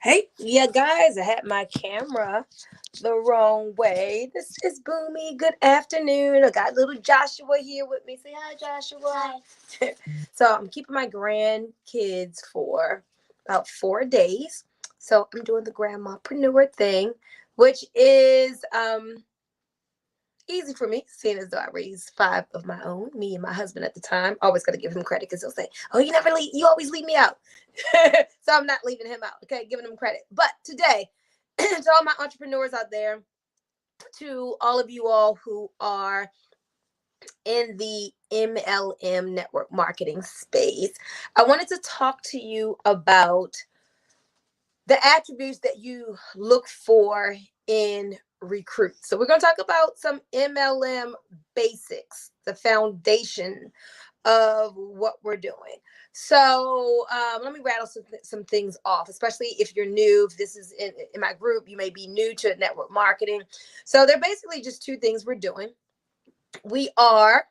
Hey, yeah, guys, I had my camera the wrong way. This is Boomy. Good afternoon. I got little Joshua here with me. Say hi, Joshua. Hi. So I'm keeping my grandkids for about 4 days. So I'm doing the grandmapreneur thing, which is easy for me, seeing as though I raised five of my own, me and my husband at the time. Always got to give him credit because he'll say, "Oh, you never leave. You always leave me out." So I'm not leaving him out. Okay, giving him credit. But today, to all my entrepreneurs out there, to all of you all who are in the MLM network marketing space, I wanted to talk to you about the attributes that you look for in recruits. So we're going to talk about some MLM basics, the foundation of what we're doing. So let me rattle some things off, especially if you're new. If this is in my group, you may be new to network marketing. So they're basically just two things we're doing. We are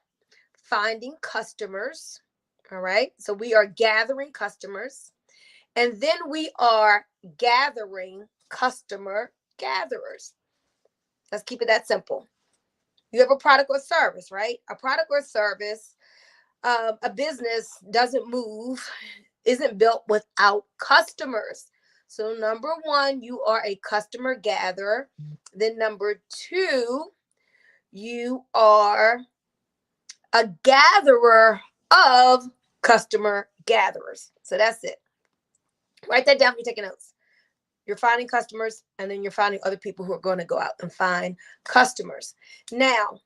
finding customers. All right. So we are gathering customers. And then we are gathering customer gatherers. Let's keep it that simple. You have a product or service, right? A product or service, a business doesn't move, isn't built without customers. So, number one, you are a customer gatherer. Then, number two, you are a gatherer of customer gatherers. So, that's it. Write that down if you're taking notes. You're finding customers, and then you're finding other people who are going to go out and find customers. Now,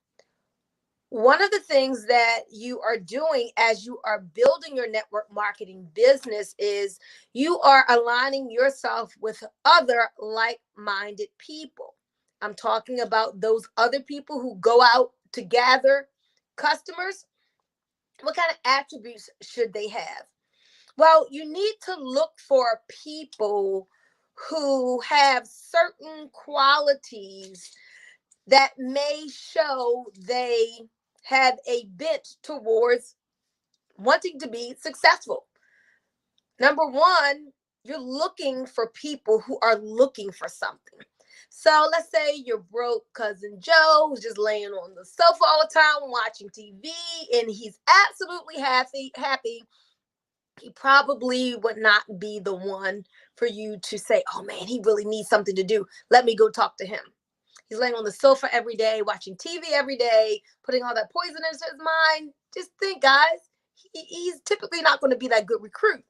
one of the things that you are doing as you are building your network marketing business is you are aligning yourself with other like-minded people. I'm talking about those other people who go out to gather customers. What kind of attributes should they have? Well, you need to look for people who have certain qualities that may show they have a bent towards wanting to be successful. Number one, you're looking for people who are looking for something. So let's say your broke cousin Joe who's just laying on the sofa all the time watching TV and he's absolutely happy. He probably would not be the one for you to say, "Oh man, he really needs something to do. Let me go talk to him." He's laying on the sofa every day, watching TV every day, putting all that poison into his mind. Just think, guys, he's typically not going to be that good recruit.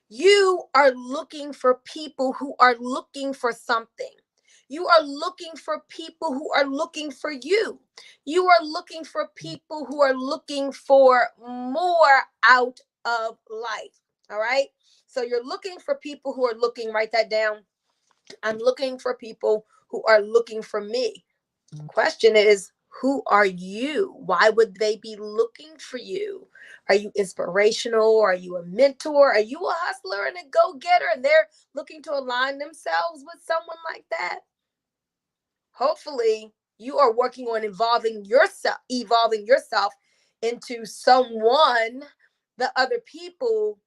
You are looking for people who are looking for something. You are looking for people who are looking for you. You are looking for people who are looking for more out of life. All right. So you're looking for people who are looking, write that down. I'm looking for people who are looking for me. Question is, who are you? Why would they be looking for you? Are you inspirational? Are you a mentor? Are you a hustler and a go-getter and they're looking to align themselves with someone like that? Hopefully, you are working on evolving yourself into someone the other people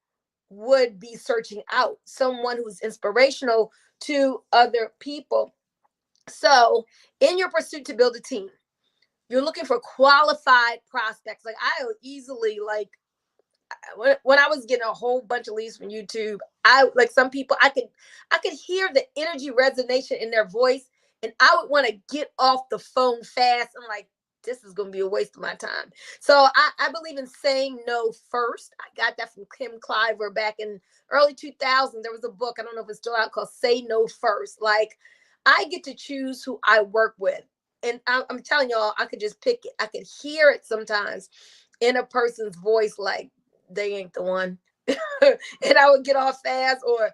would be searching out, someone who's inspirational to other people. So, in your pursuit to build a team, you're looking for qualified prospects. Like I easily when I was getting a whole bunch of leads from YouTube, I like some people I could hear the energy resonation in their voice, and I would want to get off the phone fast. I'm like, this is going to be a waste of my time. So I believe in saying no first. I got that from Kim Cliver back in early 2000s. There was a book, I don't know if it's still out, called Say No First. Like I get to choose who I work with. And I'm telling y'all, I could just pick it. I could hear it sometimes in a person's voice, like they ain't the one. And I would get off fast or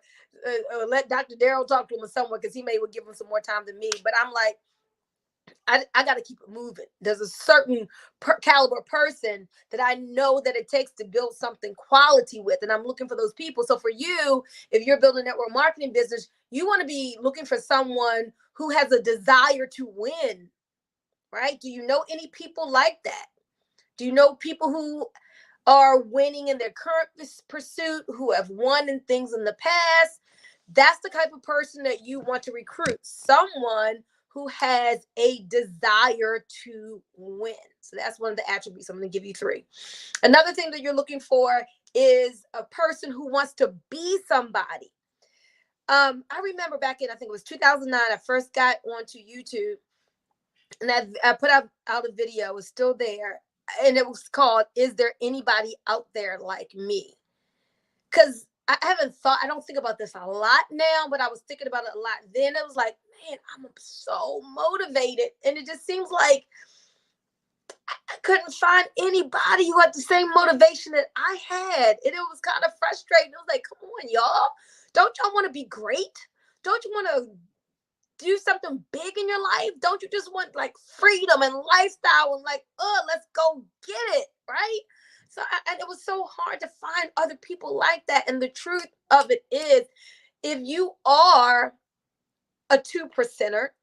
let Dr. Darrell talk to him or someone because he may would give him some more time than me. But I'm like, I got to keep it moving. There's a certain caliber person that I know that it takes to build something quality with, and I'm looking for those people. So for you, if you're building a network marketing business, you want to be looking for someone who has a desire to win, right? Do you know any people like that? Do you know people who are winning in their current pursuit, who have won in things in the past? That's the type of person that you want to recruit. Someone who has a desire to win. So that's one of the attributes. I'm going to give you 3. Another thing that you're looking for is a person who wants to be somebody. I remember back in, I think it was 2009, I first got onto YouTube, and I put out a video. It was still there, and it was called, "Is There Anybody Out There Like Me?" Because I don't think about this a lot now, but I was thinking about it a lot then. It was like, man, I'm so motivated. And it just seems like I couldn't find anybody who had the same motivation that I had. And it was kind of frustrating. It was like, come on, y'all. Don't y'all want to be great? Don't you want to do something big in your life? Don't you just want like freedom and lifestyle and like, let's go get it, right? So and it was so hard to find other people like that. And the truth of it is, if you are a 2%er,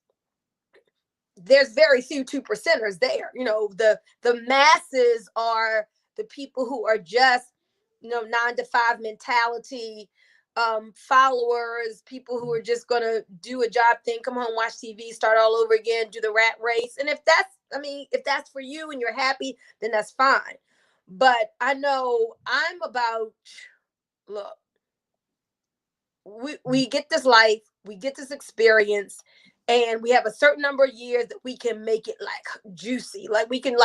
there's very few 2%ers there. You know, the masses are the people who are just, 9-to-5 mentality, followers, people who are just going to do a job thing, come home, watch TV, start all over again, do the rat race. And if that's for you and you're happy, then that's fine. But I know I'm about, look, we get this life, we get this experience, and we have a certain number of years that we can make it like juicy. Like we can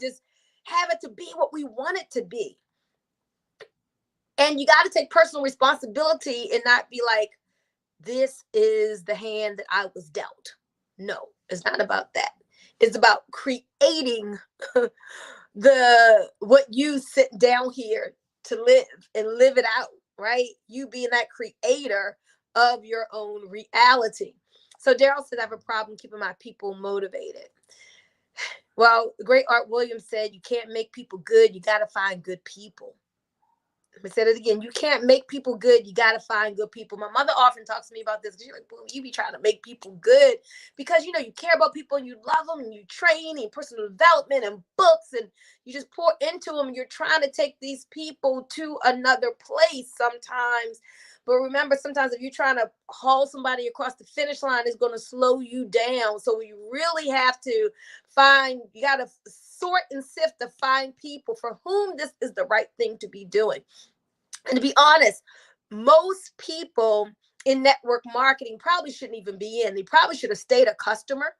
just have it to be what we want it to be. And you got to take personal responsibility and not be like, this is the hand that I was dealt. No, it's not about that. It's about creating what you sit down here to live and live it out, right? You being that creator of your own reality. So Daryl said, I have a problem keeping my people motivated. Well, the great Art Williams said, you can't make people good. You got to find good people. I said it again. You can't make people good. You got to find good people. My mother often talks to me about this. She's like, boom, you be trying to make people good because, you care about people and you love them and you train and personal development and books and you just pour into them. And you're trying to take these people to another place sometimes. But remember, sometimes if you're trying to haul somebody across the finish line, it's going to slow you down. So you really have to you got to sort and sift to find people for whom this is the right thing to be doing. And to be honest, most people in network marketing probably shouldn't even be in. They probably should have stayed a customer.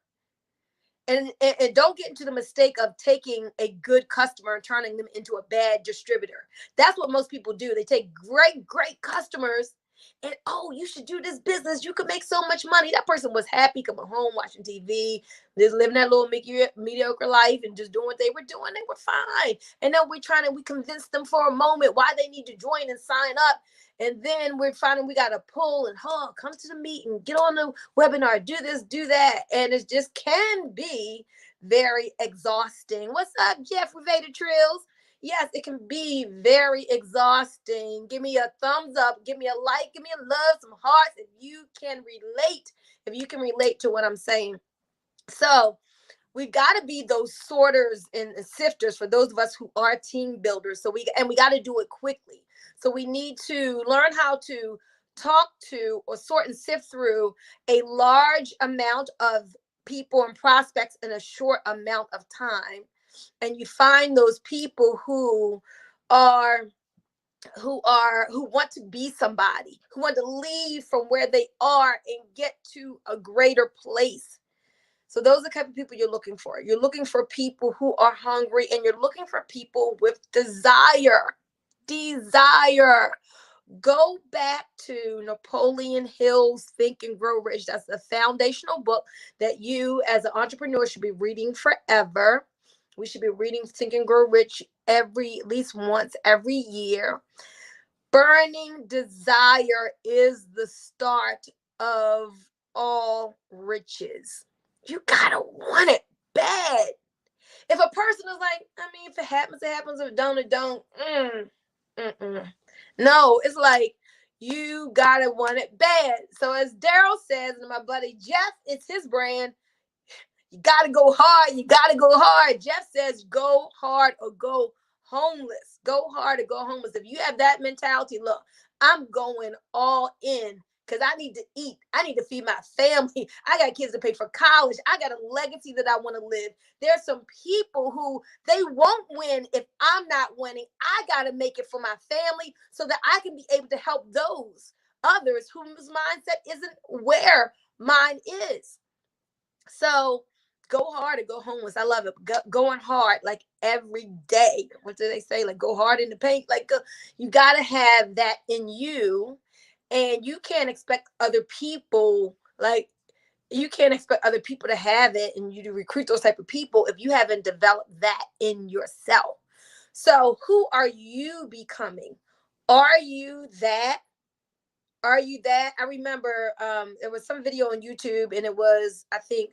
And don't get into the mistake of taking a good customer and turning them into a bad distributor. That's what most people do. They take great customers and, you should do this business. You could make so much money. That person was happy coming home, watching TV, just living that little mediocre life and just doing what they were doing. They were fine. And then we convinced them for a moment why they need to join and sign up. And then we're finding we got to pull and come to the meeting, get on the webinar, do this, do that. And it just can be very exhausting. What's up, Jeff with Vader Trills? Yes, it can be very exhausting. Give me a thumbs up, give me a like, give me a love, some hearts if you can relate to what I'm saying. So we've got to be those sorters and sifters for those of us who are team builders. So we got to do it quickly. So we need to learn how to talk to or sort and sift through a large amount of people and prospects in a short amount of time. And you find those people who want to be somebody, who want to leave from where they are and get to a greater place. So those are the type of people you're looking for. You're looking for people who are hungry, and you're looking for people with desire. Go back to Napoleon Hill's Think and Grow Rich. That's a foundational book that you as an entrepreneur should be reading forever. We should be reading Think and Grow Rich at least once every year. Burning desire is the start of all riches. You gotta want it bad. If a person is like, if it happens, it happens. If it don't, it don't. No, it's like you gotta want it bad. So as Daryl says, and my buddy Jeff, it's his brand. You gotta go hard. You gotta go hard. Jeff says, go hard or go homeless. Go hard or go homeless. If you have that mentality, look, I'm going all in because I need to eat. I need to feed my family. I got kids to pay for college. I got a legacy that I want to live. There's some people who they won't win if I'm not winning. I got to make it for my family so that I can be able to help those others whose mindset isn't where mine is. So go hard and go homeless. I love it. Going hard like every day. What do they say? Like go hard in the paint. Like you got to have that in you, and you can't expect other people to have it and you to recruit those type of people if you haven't developed that in yourself. So who are you becoming? Are you that? Are you that? I remember there was some video on YouTube, and it was, I think,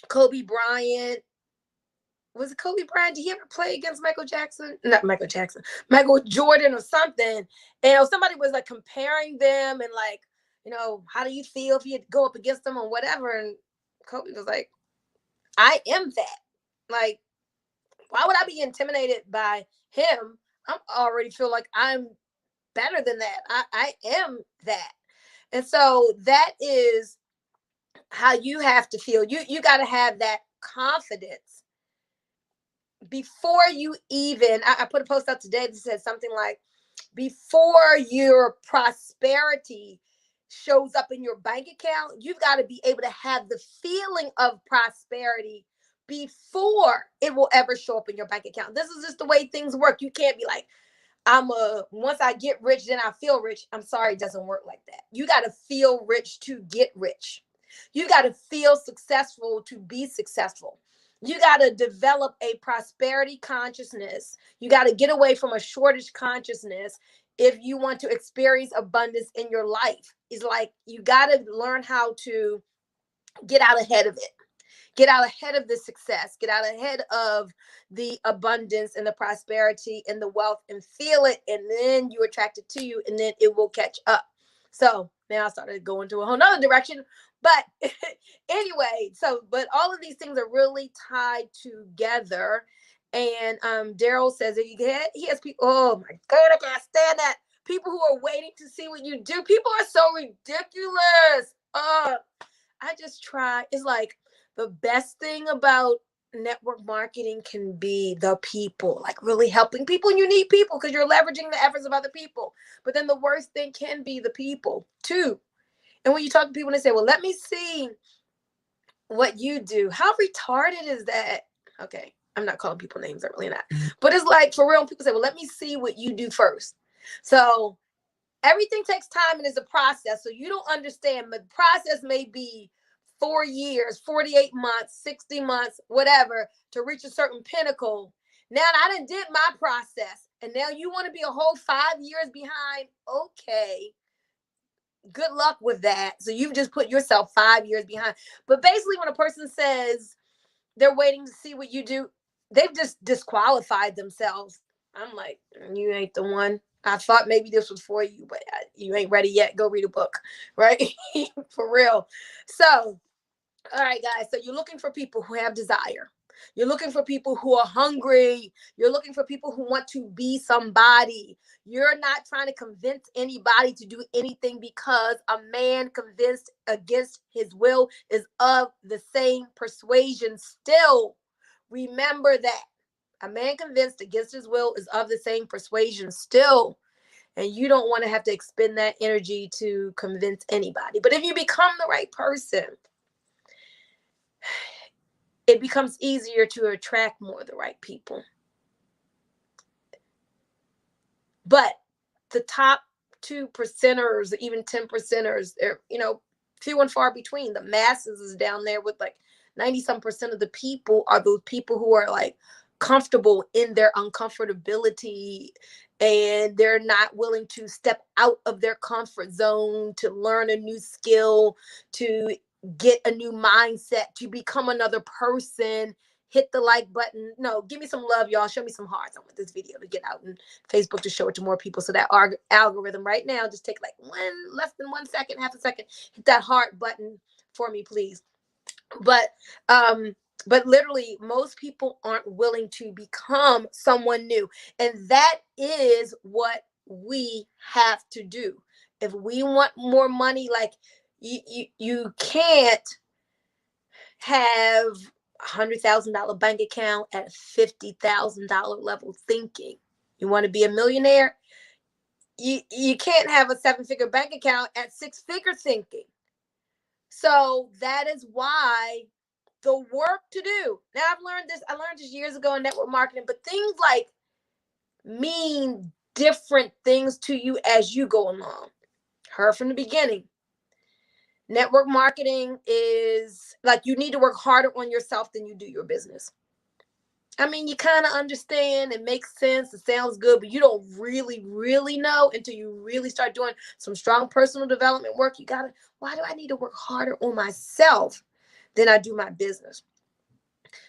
Kobe Bryant. Was it Kobe Bryant? Did he ever play against Michael Jackson? Not Michael Jackson. Michael Jordan or something. And somebody was like comparing them and like, how do you feel if you go up against them or whatever? And Kobe was like, I am that. Like, why would I be intimidated by him? I already feel like I'm better than that. I am that. And so that is how you have to feel. You got to have that confidence before you even, I put a post out today that said something like, before your prosperity shows up in your bank account, you've got to be able to have the feeling of prosperity before it will ever show up in your bank account. This is just the way things work. You can't be like, once I get rich, then I feel rich. I'm sorry, it doesn't work like that. You got to feel rich to get rich. You got to feel successful to be successful. You got to develop a prosperity consciousness. You got to get away from a shortage consciousness if you want to experience abundance in your life. It's like you got to learn how to get out ahead of it. Get out ahead of the success. Get out ahead of the abundance and the prosperity and the wealth and feel it. And then you attract it to you and then it will catch up. So now I started going to a whole nother direction. But anyway, but all of these things are really tied together. And Daryl says that he has people, oh my God, I can't stand that. People who are waiting to see what you do. People are so ridiculous. I just try. It's like the best thing about network marketing can be the people, like really helping people. And you need people because you're leveraging the efforts of other people. But then the worst thing can be the people too. And when you talk to people and they say, well, let me see what you do. How retarded is that? Okay, I'm not calling people names. I'm really not. But it's like, for real, people say, well, let me see what you do first. So everything takes time and is a process. So you don't understand. The process may be 4 years, 48 months, 60 months, whatever, to reach a certain pinnacle. Now I done did my process. And now you want to be a whole 5 years behind. Okay. Good luck with that. So you've just put yourself 5 years behind. But basically, when a person says they're waiting to see what you do, they've just disqualified themselves. I'm like, you ain't the one. I thought maybe this was for you, but you ain't ready yet. Go read a book, right? For real. So, all right, guys. So you're looking for people who have desire. You're looking for people who are hungry. You're looking for people who want to be somebody. You're not trying to convince anybody to do anything, because a man convinced against his will is of the same persuasion still. Remember that. A man convinced against his will is of the same persuasion still. And you don't want to have to expend that energy to convince anybody. But if you become the right person, it becomes easier to attract more of the right people. But the top 2%ers, even 10%ers, they're, few and far between. The masses is down there with like 90-some% of the people are those people who are like comfortable in their uncomfortability, and they're not willing to step out of their comfort zone to learn a new skill, to get a new mindset, to become another person. Hit the like button. No, give me some love, y'all. Show me some hearts. I want this video to get out in Facebook to show it to more people. So that algorithm right now, just take like less than 1 second, half a second. Hit that heart button for me, please. But literally, most people aren't willing to become someone new. And that is what we have to do. If we want more money, like you can't have $100,000 bank account at $50,000 level thinking. You want to be a millionaire? You can't have a 7-figure bank account at 6-figure thinking. So that is why the work to do. Now I learned this years ago in network marketing, but things like mean different things to you as you go along. Heard from the beginning. Network marketing is like you need to work harder on yourself than you do your business. I mean, you kind of understand, it makes sense, it sounds good, but you don't really, really know until you really start doing some strong personal development work. Why do I need to work harder on myself than I do my business?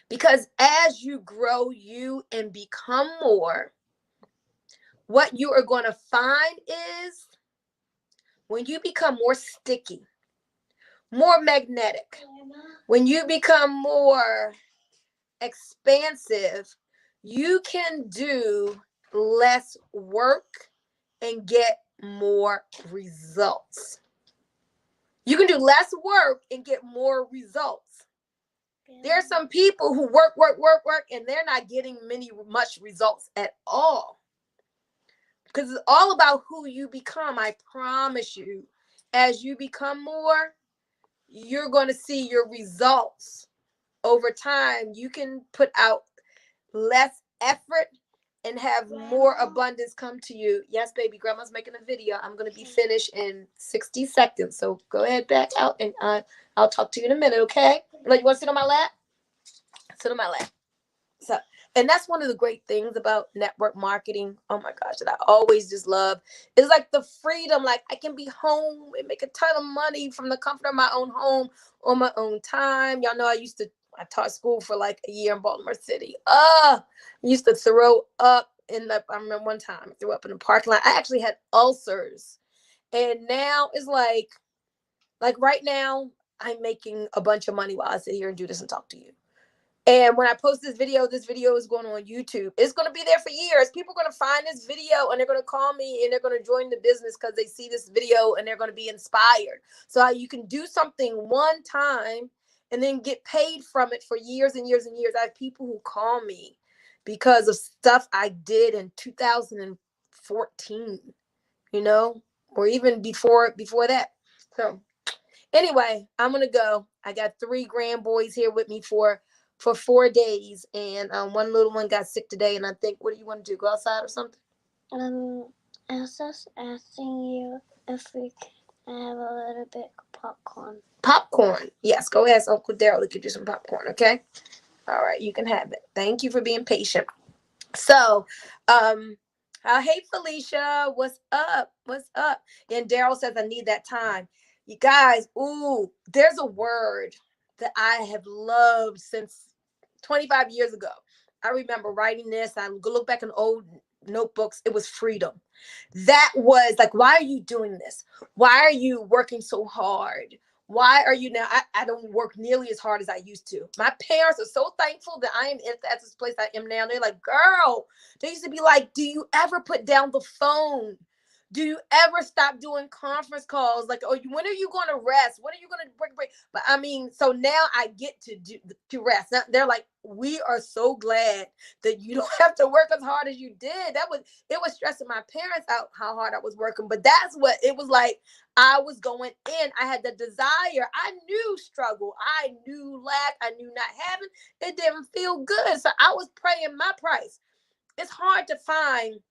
Because as you grow you and become more, what you are going to find is when you become more sticky, more magnetic, when you become more expansive, you can do less work and get more results. You can do less work and get more results. There are some people who work, and they're not getting much results at all. Because it's all about who you become. I promise you, as you become more, you're going to see your results over time. You can put out less effort and have more abundance come to you. Yes, baby, grandma's making a video. I'm going to be finished in 60 seconds. So go ahead back out and I'll talk to you in a minute, okay? Like, you want to sit on my lap? Sit on my lap. So, and that's one of the great things about network marketing. Oh my gosh, that I always just love. It's like the freedom. Like I can be home and make a ton of money from the comfort of my own home on my own time. Y'all know I taught school for like a year in Baltimore City. I used to throw up I remember one time I threw up in the parking lot. I actually had ulcers. And now it's like right now I'm making a bunch of money while I sit here and do this and talk to you. And when I post this video is going on YouTube. It's going to be there for years. People are going to find this video and they're going to call me and they're going to join the business because they see this video and they're going to be inspired. So you can do something one time and then get paid from it for years and years and years. I have people who call me because of stuff I did in 2014, or even before that. So anyway, I'm going to go. I got 3 grand boys here with me for 4 days, and one little one got sick today, and I think, what do you want to do? Go outside or something? I was just asking you if we can have a little bit of popcorn. Popcorn. Yes, go ask Uncle Daryl to get you some popcorn, okay? All right, you can have it. Thank you for being patient. So, hey, Felicia, what's up? What's up? And Daryl says, I need that time. You guys, there's a word that I have loved since 25 years ago. I remember writing this. I look back in old notebooks. It was freedom. That was like, why are you doing this? Why are you working so hard? Why are you now? I don't work nearly as hard as I used to. My parents are so thankful that I am at this place I am now. They're like, girl, they used to be like, do you ever put down the phone? Do you ever stop doing conference calls? Like, when are you going to rest? When are you going to break? But I mean, so now I get to rest. Now, they're like, we are so glad that you don't have to work as hard as you did. It was stressing my parents out how hard I was working. But that's what it was like. I was going in. I had the desire. I knew struggle. I knew lack. I knew not having. It didn't feel good. So I was paying my price. It's hard to find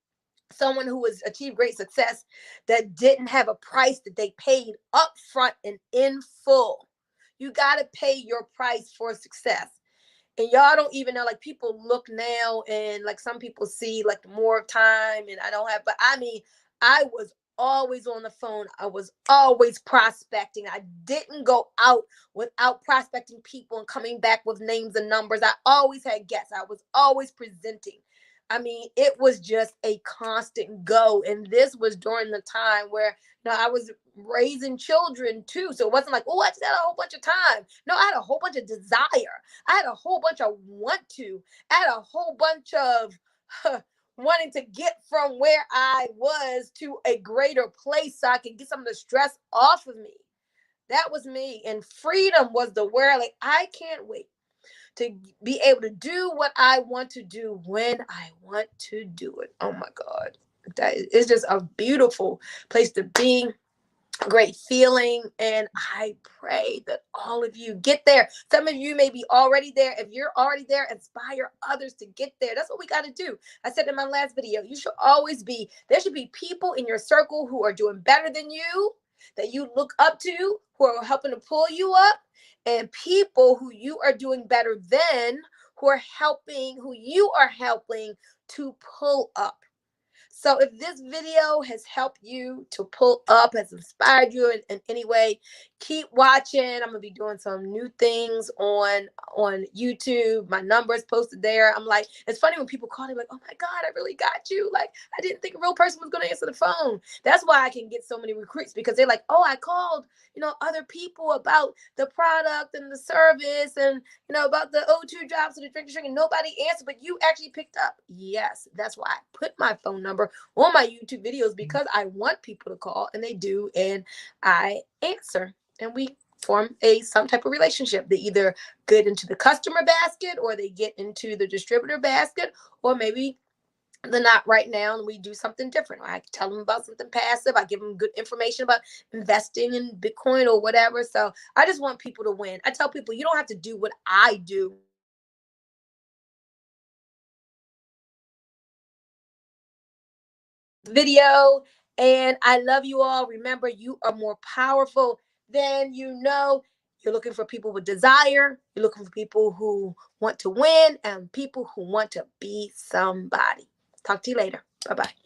someone who has achieved great success that didn't have a price that they paid up front and in full. You got to pay your price for success. And y'all don't even know, like, people look now and like some people see like more time and I don't have, but I mean, I was always on the phone. I was always prospecting. I didn't go out without prospecting people and coming back with names and numbers. I always had guests. I was always presenting. I mean, it was just a constant go. And this was during the time where I was raising children too. So it wasn't like, I just had a whole bunch of time. No, I had a whole bunch of desire. I had a whole bunch of want to. I had a whole bunch of wanting to get from where I was to a greater place so I can get some of the stress off of me. That was me. And freedom was the word. Like, I can't wait to be able to do what I want to do when I want to do it. Oh my God. That is just a beautiful place to be. Great feeling. And I pray that all of you get there. Some of you may be already there. If you're already there, inspire others to get there. That's what we got to do. I said in my last video, you should always be, there should be people in your circle who are doing better than you, that you look up to, who are helping to pull you up, and people who you are doing better than, who you are helping to pull up. So if this video has helped you to pull up, has inspired you in any way, keep watching. I'm going to be doing some new things on YouTube. My number is posted there. I'm like, it's funny when people call me like, oh my God, I really got you. Like, I didn't think a real person was going to answer the phone. That's why I can get so many recruits, because they're like, oh, I called, other people about the product and the service and, about the O2 jobs and the Drink2Shrink, and nobody answered, but you actually picked up. Yes, that's why I put my phone number on my YouTube videos, because I want people to call, and they do, and I answer, and we form some type of relationship. They either get into the customer basket, or they get into the distributor basket, or maybe they're not right now, and we do something different. I tell them about something passive. I give them good information about investing in Bitcoin or whatever. So I just want people to win. I tell people, you don't have to do what I do. Video, and I love you all. Remember, you are more powerful than you know. You're looking for people with desire. You're looking for people who want to win, and people who want to be somebody. Talk to you later. Bye-bye.